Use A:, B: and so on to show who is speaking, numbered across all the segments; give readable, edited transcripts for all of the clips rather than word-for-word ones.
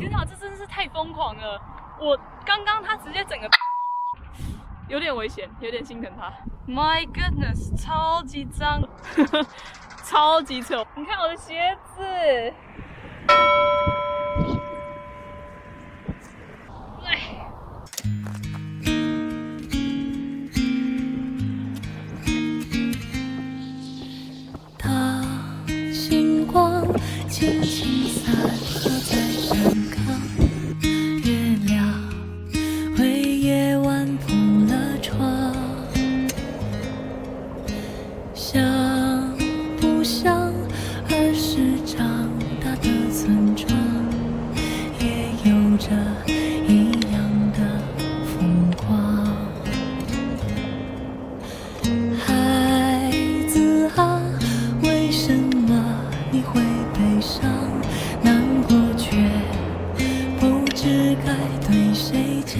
A: 天哪，这真是太疯狂了！我刚刚他直接整个有点危险，有点心疼他。My goodness， 超级脏，超级丑！你看我的鞋子。
B: 星光轻轻洒落在山岗，月亮为夜晚铺了床。像不像儿时长大的村庄，也有着一样的风光。孩子啊，为什么你会悲伤难过，却不知该对谁讲？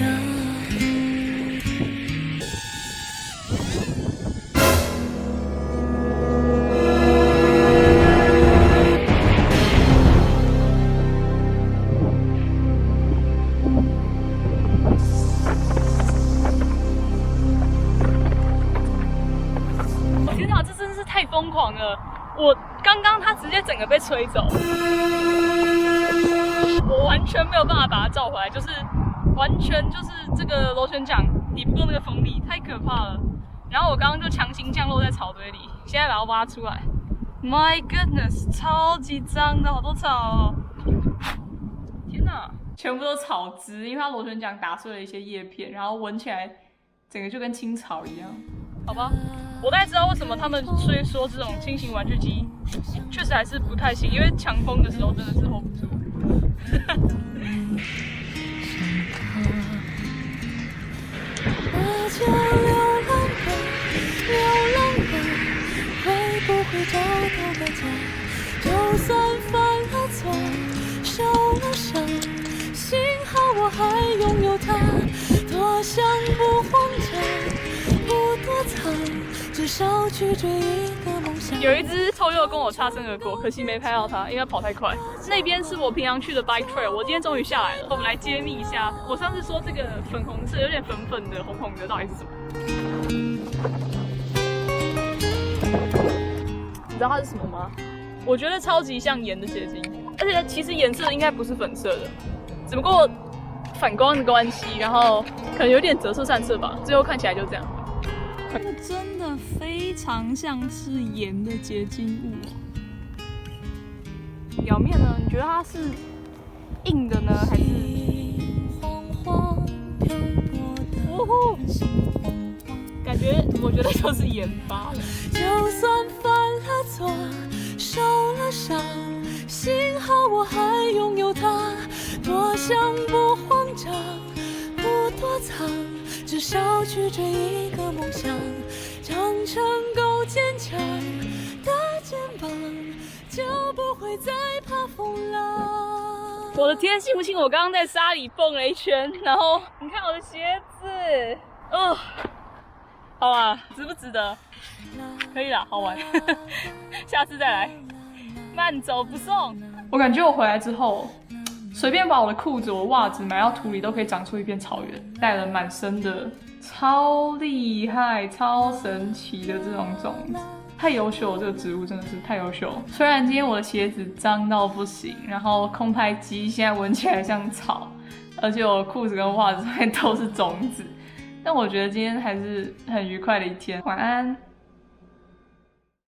A: 天哪，这真是太疯狂了！我刚刚他直接整个被吹走，我完全没有办法把它照回来，就是完全就是这个螺旋桨抵不过那个风力，太可怕了。然后我刚刚就强行降落在草堆里，现在把它挖出来。My goodness， 超级脏的，好多草哦！天哪，全部都草汁，因为它螺旋桨打碎了一些叶片，然后闻起来整个就跟青草一样。好吧，我大概知道为什么他们虽说这种轻型玩具机确实还是不太行，因为强风的时候真的是 hold 不住。
B: 我就流浪吧，流浪吧，会不会找到个家？就算犯了错，受了伤，幸好我还拥有它。多想不慌张，不躲藏，至少去追一个梦想。
A: 有一只臭鼬跟我擦身而过，可惜没拍到它，因为它跑太快。那边是我平常去的 bike trail， 我今天终于下来了。我们来揭秘一下，我上次说这个粉红色、有点粉粉的、红红的，到底是什么？你知道它是什么吗？我觉得超级像盐的结晶，而且其实颜色应该不是粉色的，只不过反光的关系，然后可能有点折射散射吧，最后看起来就这样。这个真的非常像是盐的结晶物。表面呢，你觉得它是硬的呢，还是？感觉我觉得就是盐巴了。
B: 就算犯了错，受了伤，幸好我还拥有它。多想不慌张，不躲藏，至少去追一个梦想。长成够坚强的肩膀，就不会再怕风浪。
A: 我的天，信不信我刚刚在沙里蹦了一圈，然后你看我的鞋子，好啊，值不值得？可以啦，好玩，下次再来。慢走不送。我感觉我回来之后，随便把我的裤子、我袜子埋到土里，都可以长出一片草原，带了满身的超厉害、超神奇的这种种子。太优秀了，这个植物真的是太优秀了。虽然今天我的鞋子脏到不行，然后空拍机现在闻起来像草，而且我裤子跟袜子上面都是种子，但我觉得今天还是很愉快的一天。晚安。